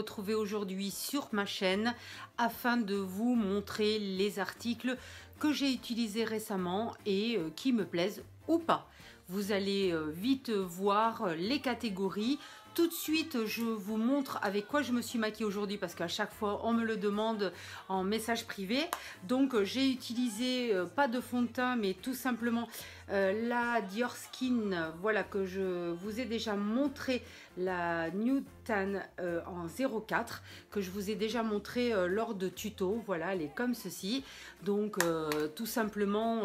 retrouver aujourd'hui sur ma chaîne afin de vous montrer les articles que j'ai utilisés récemment et qui me plaisent ou pas. Vous allez vite voir les catégories. Tout de suite, je vous montre avec quoi je me suis maquillée aujourd'hui parce qu'à chaque fois, on me le demande en message privé. Donc, j'ai utilisé pas de fond de teint, mais tout simplement la Dior Skin, voilà, que je vous ai déjà montré, la Nude Tan en 04, que je vous ai déjà montré lors de tutos. Voilà, elle est comme ceci. Donc, tout simplement,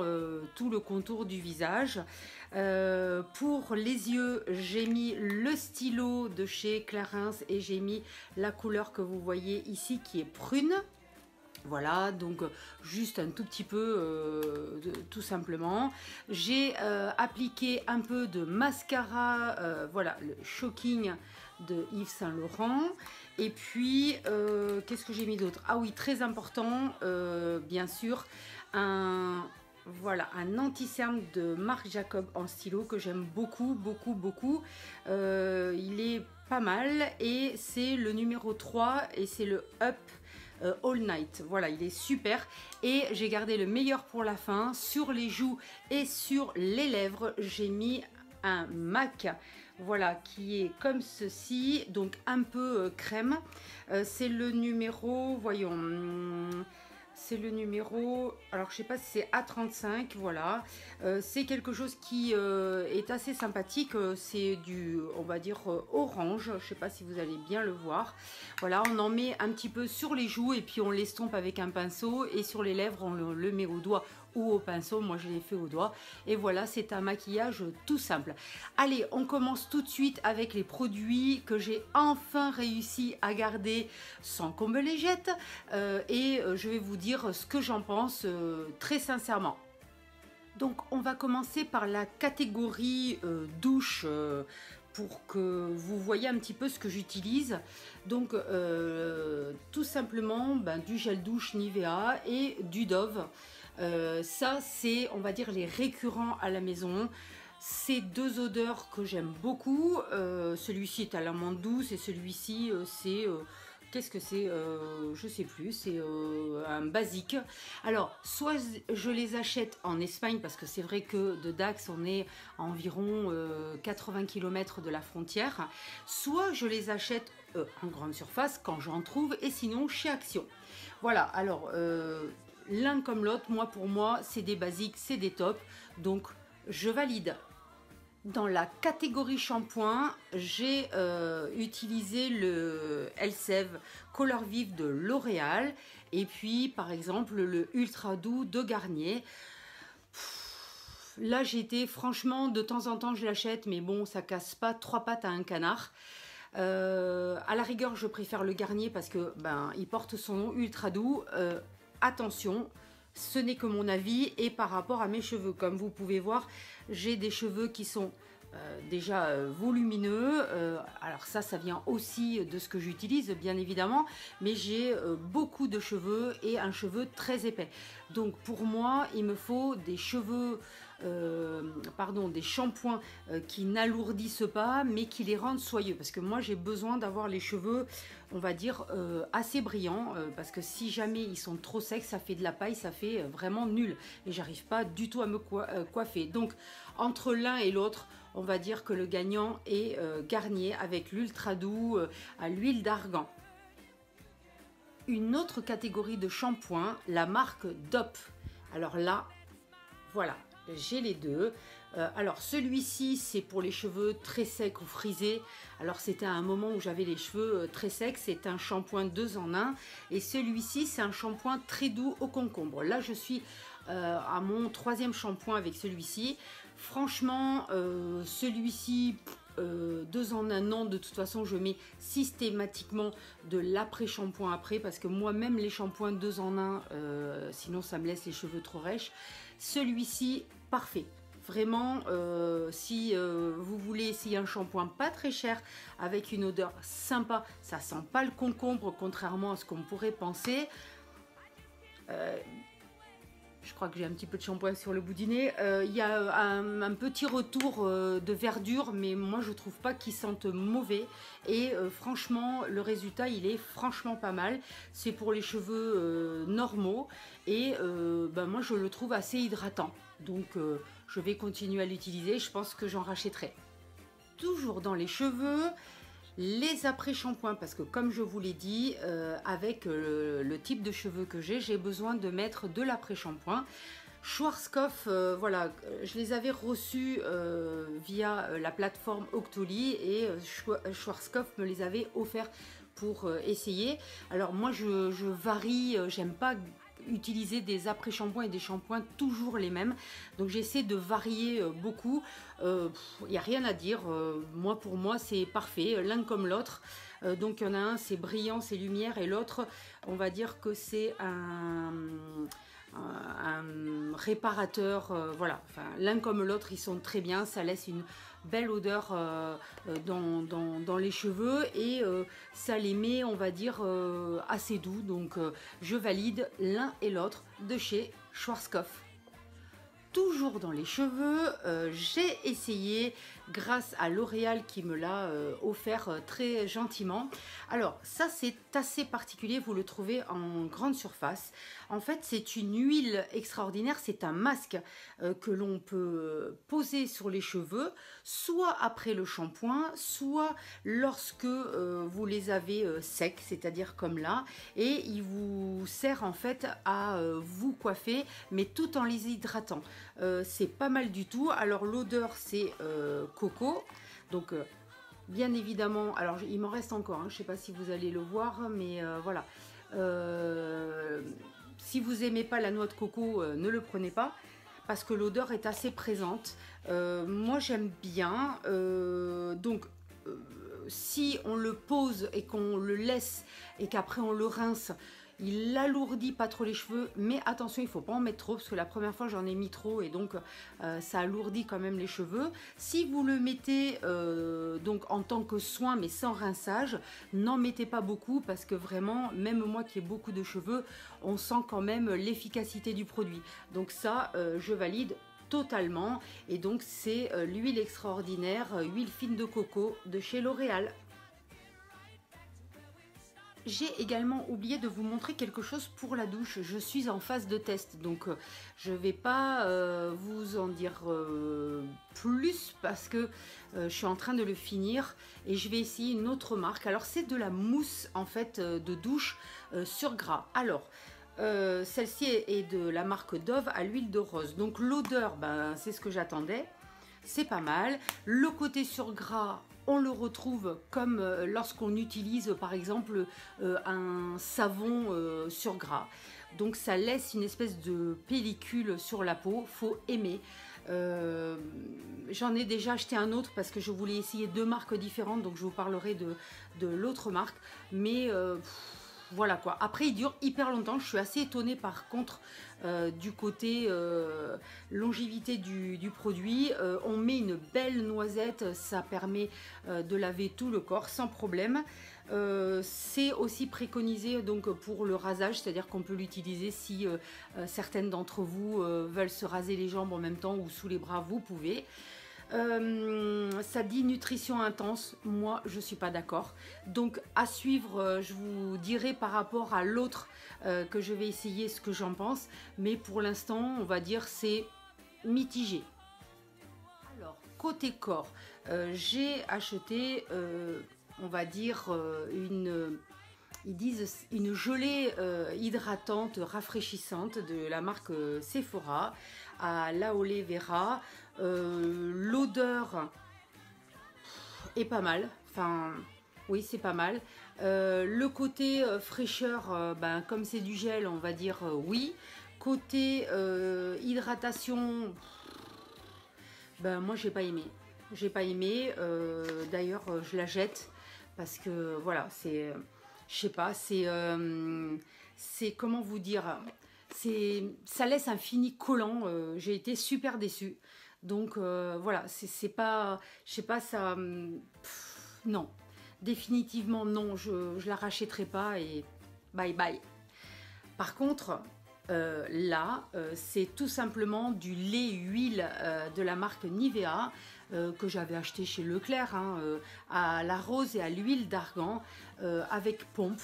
tout le contour du visage. Pour les yeux, j'ai mis le stylo de chez Clarins et j'ai mis la couleur que vous voyez ici qui est prune. Voilà, donc juste un tout petit peu, tout simplement. J'ai appliqué un peu de mascara, voilà, le Shocking de Yves Saint Laurent. Et puis, qu'est-ce que j'ai mis d'autre? Ah oui, très important, bien sûr, voilà, un anti-cerne de Marc Jacob en stylo que j'aime beaucoup, beaucoup, beaucoup. Il est pas mal et c'est le numéro 3 et c'est le Up All Night. Voilà, il est super et j'ai gardé le meilleur pour la fin. Sur les joues et sur les lèvres, j'ai mis un MAC, voilà, qui est comme ceci, donc un peu crème. C'est le numéro, voyons, c'est le numéro, alors je sais pas si c'est A35, voilà. C'est quelque chose qui est assez sympathique, c'est du, on va dire, orange, je sais pas si vous allez bien le voir. Voilà, on en met un petit peu sur les joues et puis on l'estompe avec un pinceau, et sur les lèvres on le met au doigt ou au pinceau. Moi je l'ai fait au doigt et voilà, c'est un maquillage tout simple. Allez, on commence tout de suite avec les produits que j'ai enfin réussi à garder sans qu'on me les jette, et je vais vous dire ce que j'en pense très sincèrement. Donc on va commencer par la catégorie douche, pour que vous voyez un petit peu ce que j'utilise. Donc tout simplement du gel douche Nivea et du Dove. Ça c'est, on va dire, les récurrents à la maison. Ces deux odeurs que j'aime beaucoup. Celui-ci est à l'amande douce et celui-ci c'est... qu'est-ce que c'est? Je sais plus, c'est un basique. Alors, soit je les achète en Espagne, parce que c'est vrai que de Dax, on est à environ 80 km de la frontière. Soit je les achète en grande surface quand j'en trouve, et sinon chez Action. Voilà, alors, l'un comme l'autre, pour moi, c'est des basiques, c'est des tops. Donc, je valide. Dans la catégorie shampoing, j'ai utilisé le Elseve Color Vive de L'Oréal et puis par exemple le Ultra Doux de Garnier. Là j'étais, franchement, de temps en temps je l'achète, mais bon, ça casse pas trois pattes à un canard. À la rigueur je préfère le Garnier parce que il porte son nom, Ultra Doux. Attention, ce n'est que mon avis et par rapport à mes cheveux. Comme vous pouvez voir, j'ai des cheveux qui sont déjà volumineux. Alors ça vient aussi de ce que j'utilise, bien évidemment. Mais j'ai beaucoup de cheveux et un cheveu très épais. Donc pour moi, il me faut des cheveux... des shampoings qui n'alourdissent pas mais qui les rendent soyeux, parce que moi j'ai besoin d'avoir les cheveux, on va dire, assez brillants, parce que si jamais ils sont trop secs, ça fait de la paille, ça fait vraiment nul et j'arrive pas du tout à me coiffer. Donc entre l'un et l'autre, on va dire que le gagnant est Garnier avec l'Ultra Doux à l'huile d'argan. Une autre catégorie de shampoing, la marque Dop. Alors là, voilà, j'ai les deux. Alors celui-ci c'est pour les cheveux très secs ou frisés. Alors c'était à un moment où j'avais les cheveux très secs, c'est un shampoing 2 en 1. Et celui-ci c'est un shampoing très doux au concombre. Là je suis à mon 3e shampoing avec celui-ci. Franchement celui-ci... 2 en 1, non, de toute façon je mets systématiquement de l'après-shampoing après, parce que moi-même les shampoings 2 en 1, sinon ça me laisse les cheveux trop rêches. Celui-ci, parfait. Vraiment, si vous voulez essayer un shampoing pas très cher avec une odeur sympa, ça sent pas le concombre contrairement à ce qu'on pourrait penser. Je crois que j'ai un petit peu de shampoing sur le bout du nez. Il y a un petit retour de verdure, mais moi je trouve pas qu'il sente mauvais. Et franchement, le résultat il est franchement pas mal. C'est pour les cheveux normaux et moi je le trouve assez hydratant. Donc je vais continuer à l'utiliser. Je pense que j'en rachèterai. Toujours dans les cheveux, les après-shampoings, parce que comme je vous l'ai dit, avec le type de cheveux que j'ai besoin de mettre de l'après-shampoing. Schwarzkopf, voilà, je les avais reçus via la plateforme Octoly et Schwarzkopf me les avait offerts pour essayer. Alors moi je varie, j'aime pas utiliser des après-shampoings et des shampoings toujours les mêmes, donc j'essaie de varier beaucoup. Il n'y a rien à dire, moi pour moi c'est parfait, l'un comme l'autre. Donc il y en a un c'est brillant, c'est lumière, et l'autre on va dire que c'est un réparateur, voilà, enfin, l'un comme l'autre ils sont très bien, ça laisse une belle odeur dans les cheveux et ça les met on va dire assez doux, donc je valide l'un et l'autre de chez Schwarzkopf. Toujours dans les cheveux, j'ai essayé grâce à L'Oréal qui me l'a offert très gentiment. Alors ça c'est assez particulier, vous le trouvez en grande surface. En fait c'est une huile extraordinaire, c'est un masque que l'on peut poser sur les cheveux, soit après le shampoing, soit lorsque vous les avez secs, c'est-à-dire comme là, et il vous sert en fait à vous coiffer, mais tout en les hydratant. C'est pas mal du tout. Alors l'odeur c'est coco, donc bien évidemment, alors il m'en reste encore, hein, je sais pas si vous allez le voir, mais voilà, si vous aimez pas la noix de coco, ne le prenez pas parce que l'odeur est assez présente. Moi j'aime bien, donc si on le pose et qu'on le laisse et qu'après on le rince, il alourdit pas trop les cheveux, mais attention, il faut pas en mettre trop parce que la première fois j'en ai mis trop et donc ça alourdit quand même les cheveux. Si vous le mettez donc en tant que soin mais sans rinçage, n'en mettez pas beaucoup parce que vraiment, même moi qui ai beaucoup de cheveux, on sent quand même l'efficacité du produit. Donc ça, je valide totalement, et donc c'est l'huile extraordinaire, huile fine de coco de chez L'Oréal. J'ai également oublié de vous montrer quelque chose pour la douche. Je suis en phase de test, donc je ne vais pas vous en dire plus parce que je suis en train de le finir et je vais essayer une autre marque. Alors c'est de la mousse en fait de douche sur gras. Alors celle-ci est de la marque Dove à l'huile de rose. Donc l'odeur, c'est ce que j'attendais. C'est pas mal. Le côté sur gras, on le retrouve comme lorsqu'on utilise par exemple un savon sur gras. Donc ça laisse une espèce de pellicule sur la peau, faut aimer. J'en ai déjà acheté un autre parce que je voulais essayer deux marques différentes, donc je vous parlerai de l'autre marque. Mais voilà quoi. Après il dure hyper longtemps, je suis assez étonnée par contre du côté longévité du produit. On met une belle noisette, ça permet de laver tout le corps sans problème. C'est aussi préconisé donc pour le rasage, c'est-à-dire qu'on peut l'utiliser si certaines d'entre vous veulent se raser les jambes en même temps ou sous les bras, vous pouvez. Ça dit nutrition intense, moi je suis pas d'accord, donc à suivre. Je vous dirai par rapport à l'autre que je vais essayer ce que j'en pense, mais pour l'instant on va dire c'est mitigé. Alors côté corps, j'ai acheté on va dire ils disent une gelée hydratante rafraîchissante de la marque Sephora à l'aloe vera. L'odeur est pas mal, enfin oui c'est pas mal. Le côté fraîcheur, comme c'est du gel on va dire oui. Côté hydratation, moi j'ai pas aimé. D'ailleurs je la jette parce que voilà, c'est je sais pas, c'est comment vous dire, ça laisse un fini collant. J'ai été super déçue. Donc voilà, c'est pas, je sais pas, ça, non, définitivement non, je la rachèterai pas et bye bye. Par contre, Là, c'est tout simplement du lait huile de la marque Nivea que j'avais acheté chez Leclerc, hein, à la rose et à l'huile d'argan avec pompe.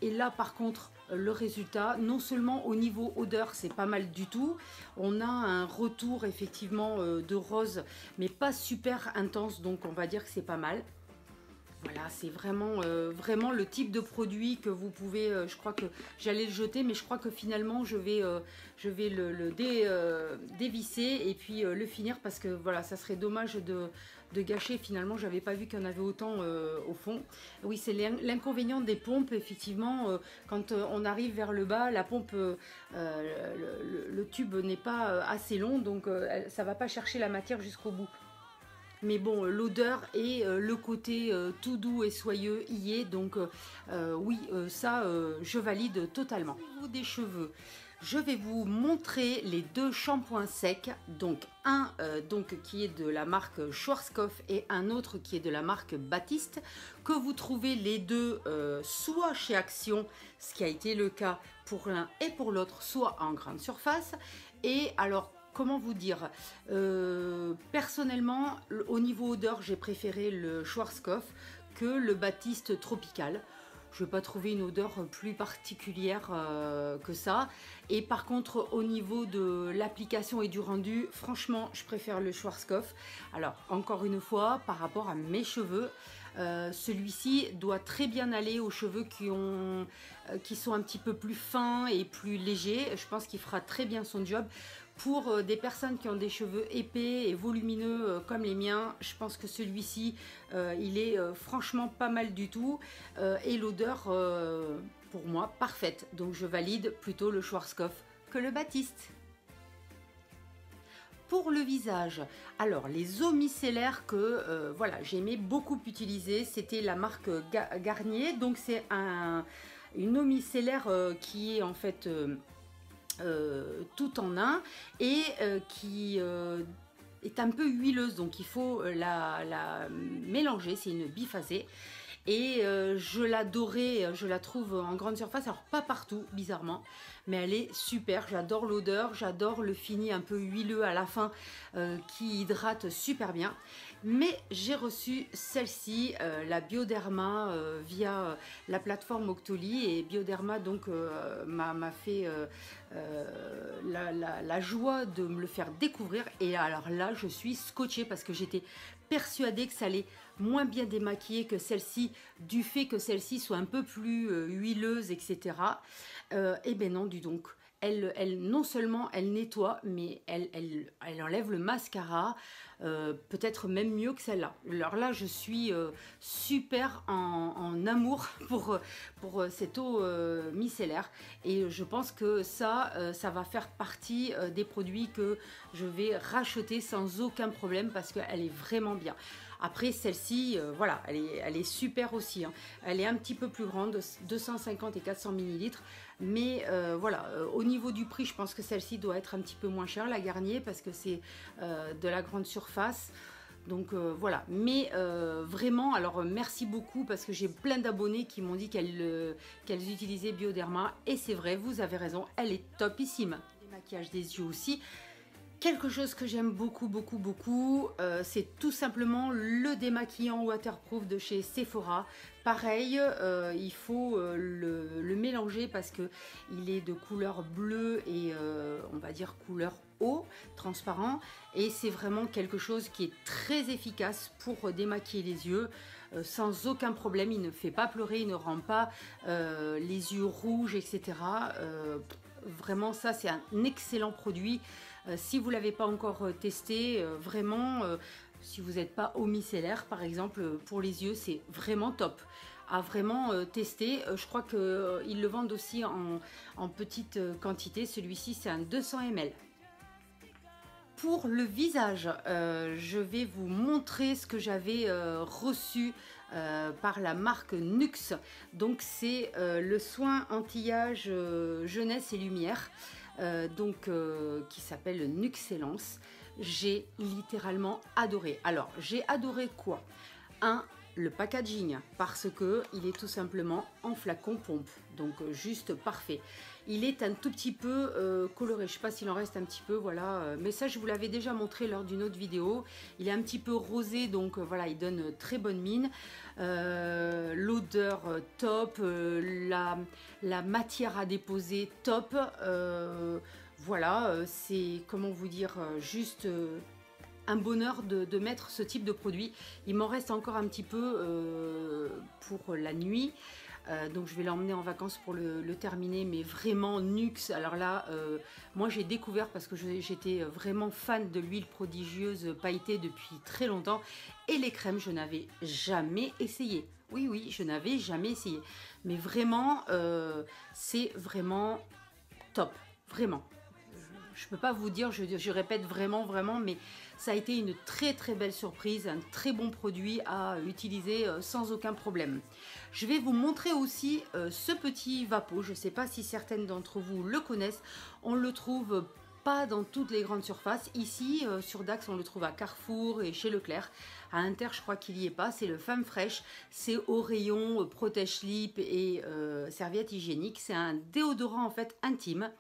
Et là, par contre, le résultat, non seulement au niveau odeur, c'est pas mal du tout, on a un retour effectivement de rose, mais pas super intense, donc on va dire que c'est pas mal. Voilà, c'est vraiment, vraiment le type de produit que vous pouvez, je crois que j'allais le jeter, mais je crois que finalement je vais le dévisser et puis le finir parce que voilà, ça serait dommage de gâcher. Finalement, j'avais pas vu qu'il y en avait autant au fond. Oui, c'est l'inconvénient des pompes, effectivement, quand on arrive vers le bas, la pompe, le tube n'est pas assez long, donc ça va pas chercher la matière jusqu'au bout. Mais bon, l'odeur et le côté tout doux et soyeux y est, donc oui, ça, je valide totalement. Au niveau des cheveux, je vais vous montrer les deux shampoings secs, donc un donc, qui est de la marque Schwarzkopf et un autre qui est de la marque Baptiste, que vous trouvez les deux soit chez Action, ce qui a été le cas pour l'un et pour l'autre, soit en grande surface. Et alors, comment vous dire, personnellement, au niveau odeur, j'ai préféré le Schwarzkopf que le Baptiste Tropical. Je n'ai pas trouvé une odeur plus particulière que ça. Et par contre, au niveau de l'application et du rendu, franchement, je préfère le Schwarzkopf. Alors, encore une fois, par rapport à mes cheveux, celui-ci doit très bien aller aux cheveux qui sont un petit peu plus fins et plus légers. Je pense qu'il fera très bien son job. Pour des personnes qui ont des cheveux épais et volumineux comme les miens, je pense que celui-ci, il est franchement pas mal du tout. Et l'odeur, pour moi, parfaite. Donc je valide plutôt le Schwarzkopf que le Baptiste. Pour le visage, alors les eaux micellaires que voilà, j'aimais beaucoup utiliser, c'était la marque Garnier. Donc c'est une eau micellaire qui est en fait tout en un et qui est un peu huileuse, donc il faut la mélanger, c'est une biphasée. Et je l'adorais, je la trouve en grande surface, alors pas partout bizarrement, mais elle est super, j'adore l'odeur, j'adore le fini un peu huileux à la fin qui hydrate super bien. Mais j'ai reçu celle-ci, la Bioderma, via la plateforme Octoly, et Bioderma donc m'a fait la joie de me le faire découvrir. Et alors là, je suis scotchée parce que j'étais persuadée que ça allait moins bien démaquiller que celle-ci, du fait que celle-ci soit un peu plus huileuse, etc. Et ben non, du donc. Non seulement elle nettoie, mais elle enlève le mascara, peut-être même mieux que celle-là. Alors là, je suis super en amour pour cette eau micellaire, et je pense que ça va faire partie des produits que je vais racheter sans aucun problème parce qu'elle est vraiment bien. Après, celle-ci, voilà, elle est super aussi, hein. Elle est un petit peu plus grande, 250 et 400 ml. Mais voilà, au niveau du prix, je pense que celle-ci doit être un petit peu moins chère, la Garnier, parce que c'est de la grande surface. Donc voilà, mais vraiment, alors merci beaucoup parce que j'ai plein d'abonnés qui m'ont dit qu'elles utilisaient Bioderma. Et c'est vrai, vous avez raison, elle est topissime. Le maquillage des yeux aussi. Quelque chose que j'aime beaucoup, c'est tout simplement le démaquillant waterproof de chez Sephora. Pareil, il faut le mélanger parce que il est de couleur bleue et on va dire couleur eau, transparent. Et c'est vraiment quelque chose qui est très efficace pour démaquiller les yeux. Sans aucun problème, il ne fait pas pleurer, il ne rend pas les yeux rouges, etc. Vraiment, ça c'est un excellent produit. Si vous ne l'avez pas encore testé, vraiment, si vous n'êtes pas eau micellaire par exemple, pour les yeux, c'est vraiment top à vraiment tester. Je crois qu'ils le vendent aussi en petite quantité. Celui-ci, c'est un 200 ml. Pour le visage, je vais vous montrer ce que j'avais reçu par la marque Nuxe. Donc c'est le soin anti-âge jeunesse et lumière, qui s'appelle Nuxellence. J'ai littéralement adoré. Alors j'ai adoré quoi? le packaging, parce que il est tout simplement en flacon pompe, donc juste parfait. Il est un tout petit peu coloré, je sais pas s'il en reste un petit peu, voilà, mais ça je vous l'avais déjà montré lors d'une autre vidéo. Il est un petit peu rosé, donc voilà, il donne très bonne mine. L'odeur top, la matière à déposer top, voilà, c'est, comment vous dire, juste un bonheur de mettre ce type de produit. Il m'en reste encore un petit peu pour la nuit. Donc je vais l'emmener en vacances pour le terminer, mais vraiment Nuxe. Alors là, moi j'ai découvert, parce que j'étais vraiment fan de l'huile prodigieuse pailletée depuis très longtemps, et les crèmes je n'avais jamais essayé. Oui, oui, je n'avais jamais essayé. Mais vraiment, c'est vraiment top, vraiment. Je ne peux pas vous dire, je répète vraiment, mais ça a été une très belle surprise, un très bon produit à utiliser sans aucun problème. Je vais vous montrer aussi ce petit Vapeau. Je ne sais pas si certaines d'entre vous le connaissent. On le trouve pas dans toutes les grandes surfaces. Ici, sur Dax, on le trouve à Carrefour et chez Leclerc. À Inter, je crois qu'il n'y est pas. C'est le Femme Fraîche. C'est au rayon protège-slip et serviette hygiénique. C'est un déodorant en fait intime.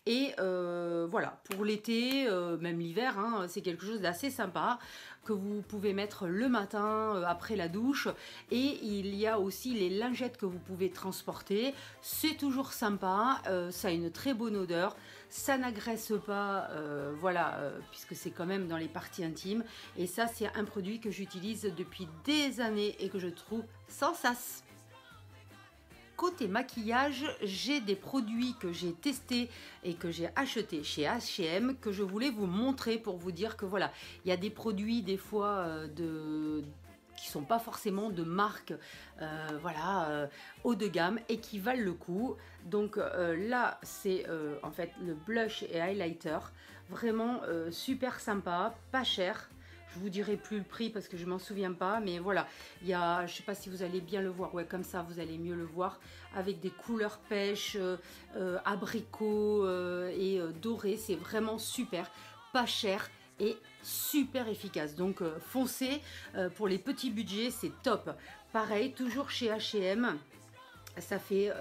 Et voilà, pour l'été, même l'hiver, hein, c'est quelque chose d'assez sympa que vous pouvez mettre le matin après la douche. Et il y a aussi les lingettes que vous pouvez transporter. C'est toujours sympa, ça a une très bonne odeur, ça n'agresse pas, voilà, puisque c'est quand même dans les parties intimes. Et ça, c'est un produit que j'utilise depuis des années et que je trouve sans sas. Côté maquillage, j'ai des produits que j'ai testés et que j'ai achetés chez H&M que je voulais vous montrer pour vous dire que voilà, il y a des produits des fois qui sont pas forcément de marque voilà, haut de gamme et qui valent le coup. Donc là, c'est en fait le blush et highlighter, vraiment super sympa, pas cher. Je vous dirai plus le prix parce que je m'en souviens pas, mais voilà, il y a, je sais pas si vous allez bien le voir, ouais, comme ça vous allez mieux le voir, avec des couleurs pêche, abricot et doré. C'est vraiment super, pas cher et super efficace. Donc foncez, pour les petits budgets, c'est top. Pareil, toujours chez H&M, ça fait,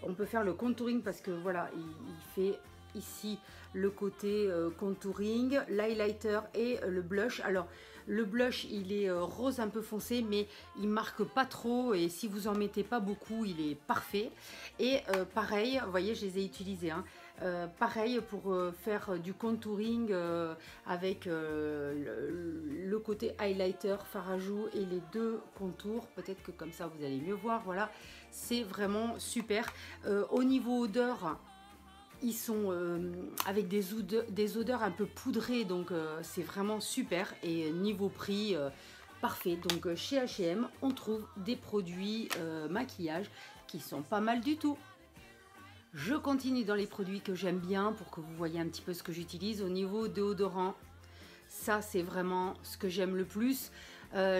on peut faire le contouring parce que voilà, il fait ici le côté contouring, l'highlighter et le blush. Alors le blush il est rose un peu foncé, mais il marque pas trop, et si vous en mettez pas beaucoup il est parfait. Et pareil, vous voyez, je les ai utilisés, hein. Pareil pour faire du contouring avec le côté highlighter, fard à joues et les deux contours. Peut-être que comme ça vous allez mieux voir. Voilà, c'est vraiment super. Au niveau odeur, ils sont avec des odeurs un peu poudrées, donc c'est vraiment super. Et niveau prix, parfait. Donc chez H&M, on trouve des produits maquillage qui sont pas mal du tout. Je continue dans les produits que j'aime bien pour que vous voyez un petit peu ce que j'utilise. Au niveau déodorant, ça c'est vraiment ce que j'aime le plus.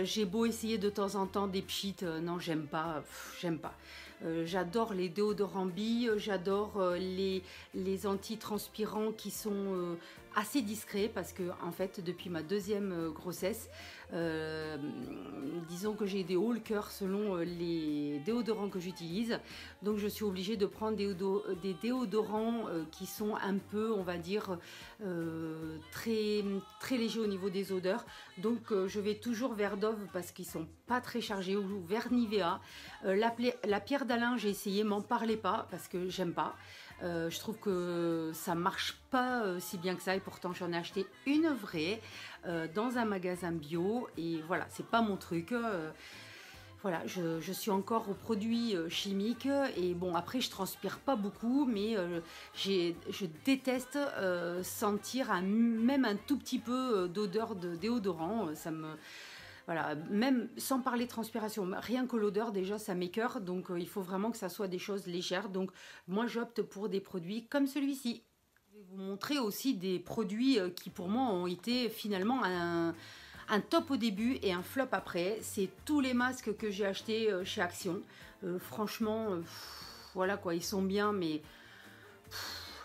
J'ai beau essayer de temps en temps des pchits, non j'aime pas, j'aime pas. J'adore les déodorants billes, j'adore les antitranspirants qui sont assez discrets, parce que en fait depuis ma deuxième grossesse, disons que j'ai des hauts le cœur selon les déodorants que j'utilise, donc je suis obligée de prendre des déodorants qui sont un peu, on va dire, très légers au niveau des odeurs. Donc je vais toujours vers Dove parce qu'ils sont pas très chargés, ou vers Nivea. La pierre d'Alain, j'ai essayé, m'en parlez pas parce que j'aime pas. Je trouve que ça marche pas si bien que ça, et pourtant j'en ai acheté une vraie dans un magasin bio, et voilà, c'est pas mon truc. Voilà, je suis encore aux produits chimiques, et bon, après je transpire pas beaucoup, mais je déteste sentir même un tout petit peu d'odeur de déodorant. Ça me... Voilà, même sans parler de transpiration, rien que l'odeur déjà ça m'écœure, donc il faut vraiment que ça soit des choses légères. Donc moi j'opte pour des produits comme celui-ci. Je vais vous montrer aussi des produits qui pour moi ont été finalement un top au début et un flop après. C'est tous les masques que j'ai achetés chez Action. Franchement, voilà quoi, ils sont bien, mais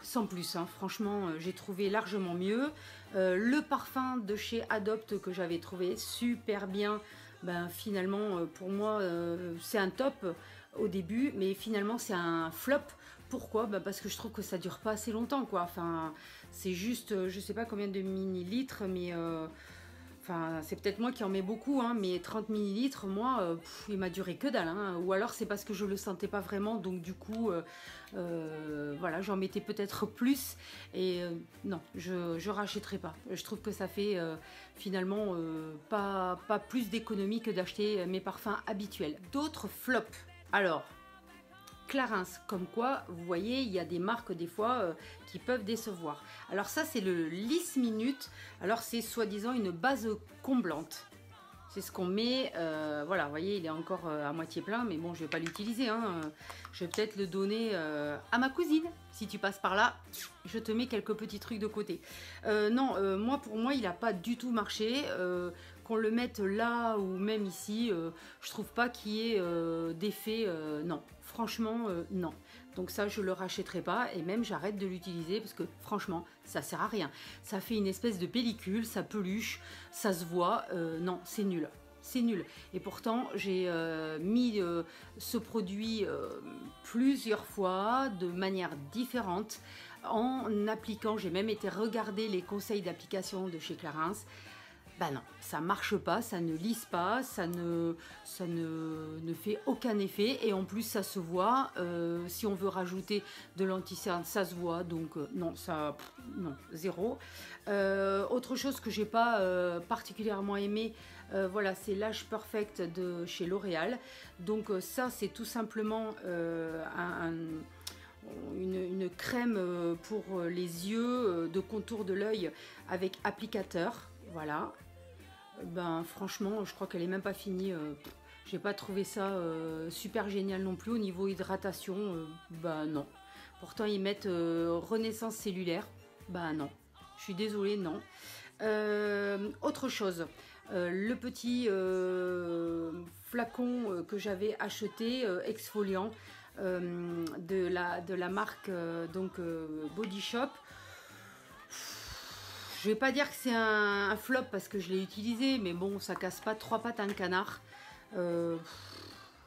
sans plus, hein. Franchement, j'ai trouvé largement mieux. Le parfum de chez Adopt que j'avais trouvé super bien, ben finalement pour moi c'est un top au début, mais finalement c'est un flop. Pourquoi? Ben, parce que je trouve que ça dure pas assez longtemps, quoi. Enfin, c'est juste, je sais pas combien de millilitres, mais enfin, c'est peut-être moi qui en mets beaucoup, hein, mais 30 millilitres, moi, il m'a duré que dalle. Hein. Ou alors c'est parce que je le sentais pas vraiment, donc du coup, voilà, j'en mettais peut-être plus. Et non, je rachèterai pas. Je trouve que ça fait finalement pas plus d'économie que d'acheter mes parfums habituels. D'autres flops. Alors, Clarins, comme quoi, vous voyez, il y a des marques des fois qui peuvent décevoir. Alors ça, c'est le Lisse Minute. Alors c'est soi-disant une base comblante. C'est ce qu'on met, voilà, vous voyez, il est encore à moitié plein, mais bon, je vais pas l'utiliser. Hein. Je vais peut-être le donner à ma cousine. Si tu passes par là, je te mets quelques petits trucs de côté. Non, moi, pour moi, il n'a pas du tout marché. Qu'on le mette là ou même ici, je trouve pas qu'il y ait d'effet, non. Franchement, non. Donc ça, je le rachèterai pas et même j'arrête de l'utiliser parce que franchement, ça sert à rien. Ça fait une espèce de pellicule, ça peluche, ça se voit. Non, c'est nul. C'est nul. Et pourtant, j'ai mis ce produit plusieurs fois de manière différente en appliquant. J'ai même été regarder les conseils d'application de chez Clarins. Bah non, ça marche pas, ça ne lisse pas, ça ne fait aucun effet et en plus ça se voit. Si on veut rajouter de l'anti-cerne, ça se voit, donc non, ça, non, zéro. Autre chose que j'ai pas particulièrement aimé, voilà, c'est l'Age Perfect de chez L'Oréal. Donc ça, c'est tout simplement une crème pour les yeux, de contour de l'œil avec applicateur, voilà. Ben franchement, je crois qu'elle est même pas finie. J'ai pas trouvé ça super génial non plus au niveau hydratation. Ben non. Pourtant ils mettent renaissance cellulaire. Ben non. Je suis désolée, non. Autre chose, le petit flacon que j'avais acheté exfoliant de la marque Body Shop. Je vais pas dire que c'est un flop parce que je l'ai utilisé, mais bon, ça casse pas trois pattes à un canard.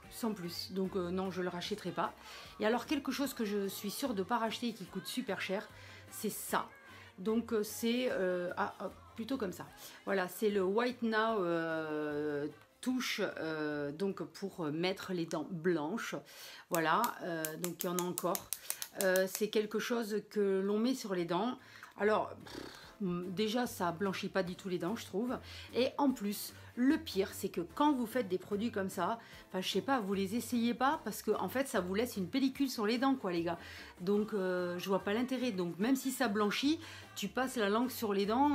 Sans plus. Donc non, je le rachèterai pas. Et alors, quelque chose que je suis sûre de ne pas racheter et qui coûte super cher, c'est ça. Donc c'est... plutôt comme ça. Voilà, c'est le White Now touche donc pour mettre les dents blanches. Voilà, donc il y en a encore. C'est quelque chose que l'on met sur les dents. Alors... déjà, ça blanchit pas du tout les dents, je trouve. Et en plus, le pire, c'est que quand vous faites des produits comme ça, enfin, je sais pas, vous les essayez pas parce que en fait, ça vous laisse une pellicule sur les dents, quoi, les gars. Donc, je vois pas l'intérêt. Donc, même si ça blanchit, tu passes la langue sur les dents.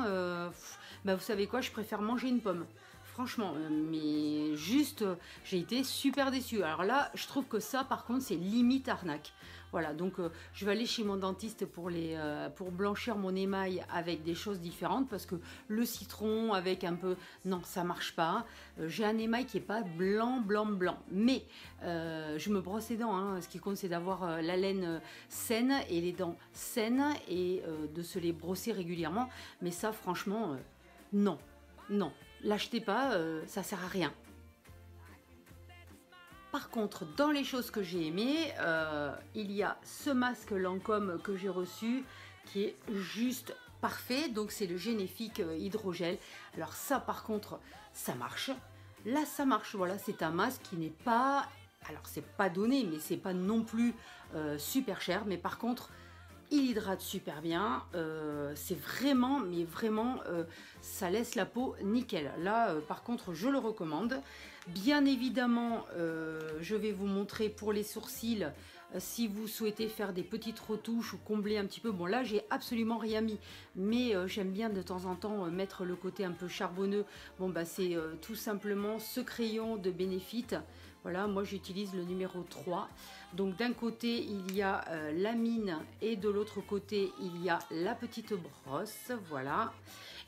Bah, vous savez quoi, je préfère manger une pomme. Franchement, mais juste, j'ai été super déçue. Alors là, je trouve que ça, par contre, c'est limite arnaque. Voilà, donc je vais aller chez mon dentiste pour blanchir mon émail avec des choses différentes parce que le citron avec un peu... Non, ça marche pas. J'ai un émail qui est pas blanc, blanc, blanc. Mais je me brosse les dents. Hein. Ce qui compte, c'est d'avoir la laine saine et les dents saines et de se les brosser régulièrement. Mais ça, franchement, non. Non. L'achetez pas, ça sert à rien. Par contre, dans les choses que j'ai aimées, il y a ce masque Lancôme que j'ai reçu qui est juste parfait. Donc c'est le Génifique Hydrogel. Alors ça par contre, ça marche. Là ça marche, voilà, c'est un masque qui n'est pas... Alors c'est pas donné, mais c'est pas non plus super cher. Mais par contre, il hydrate super bien, c'est vraiment, mais vraiment, ça laisse la peau nickel. Là, par contre, je le recommande. Bien évidemment, je vais vous montrer pour les sourcils, si vous souhaitez faire des petites retouches ou combler un petit peu. Bon, là, j'ai absolument rien mis, mais j'aime bien de temps en temps mettre le côté un peu charbonneux. Bon, bah, c'est tout simplement ce crayon de Benefit. Voilà, moi j'utilise le numéro 3. Donc d'un côté il y a la mine et de l'autre côté il y a la petite brosse. Voilà.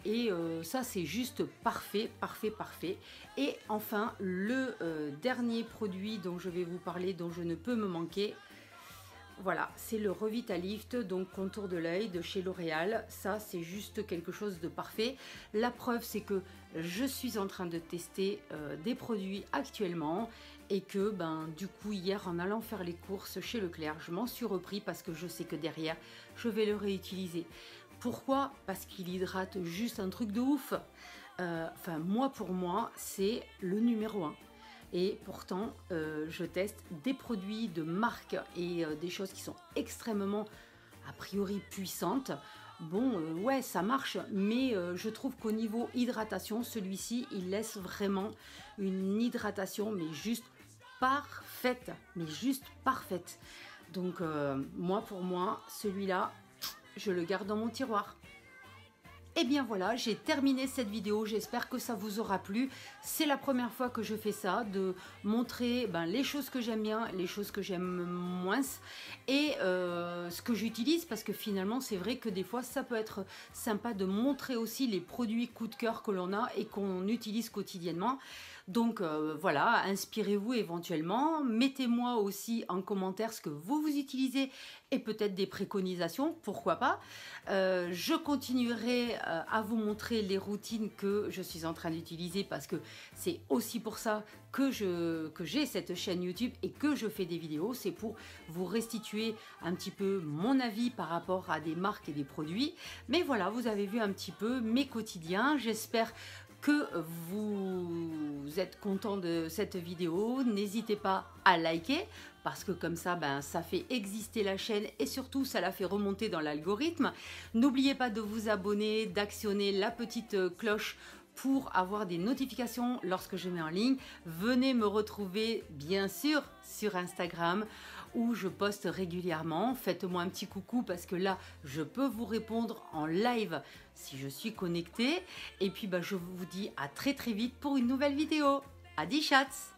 Et ça c'est juste parfait, parfait, parfait. Et enfin le dernier produit dont je vais vous parler, dont je ne peux me manquer. voilà, c'est le Revitalift, donc contour de l'œil de chez L'Oréal. Ça, c'est juste quelque chose de parfait. La preuve, c'est que je suis en train de tester des produits actuellement et que du coup hier en allant faire les courses chez Leclerc, je m'en suis repris parce que je sais que derrière, je vais le réutiliser. Pourquoi? Parce qu'il hydrate juste un truc de ouf. Enfin, pour moi, c'est le numéro 1. Et pourtant, je teste des produits de marque et des choses qui sont extrêmement, a priori, puissantes. Bon, ouais, ça marche, mais je trouve qu'au niveau hydratation, celui-ci, il laisse vraiment une hydratation, mais juste parfaite. Mais juste parfaite. Donc, pour moi, celui-là, je le garde dans mon tiroir. Et bien voilà, j'ai terminé cette vidéo, j'espère que ça vous aura plu. C'est la première fois que je fais ça, de montrer les choses que j'aime bien, les choses que j'aime moins et ce que j'utilise, parce que finalement c'est vrai que des fois ça peut être sympa de montrer aussi les produits coup de cœur que l'on a et qu'on utilise quotidiennement. Donc voilà, inspirez-vous éventuellement, mettez-moi aussi en commentaire ce que vous utilisez et peut-être des préconisations, pourquoi pas. Je continuerai à vous montrer les routines que je suis en train d'utiliser parce que c'est aussi pour ça que j'ai cette chaîne YouTube et que je fais des vidéos. C'est pour vous restituer un petit peu mon avis par rapport à des marques et des produits. Mais voilà, vous avez vu un petit peu mes quotidiens. J'espère que vous êtes content de cette vidéo. N'hésitez pas à liker parce que comme ça, ça fait exister la chaîne et surtout ça la fait remonter dans l'algorithme. N'oubliez pas de vous abonner, d'actionner la petite cloche pour avoir des notifications lorsque je mets en ligne. Venez me retrouver bien sûr sur Instagram où je poste régulièrement. Faites-moi un petit coucou parce que là, je peux vous répondre en live si je suis connectée. Et puis, je vous dis à très vite pour une nouvelle vidéo. Adi chats!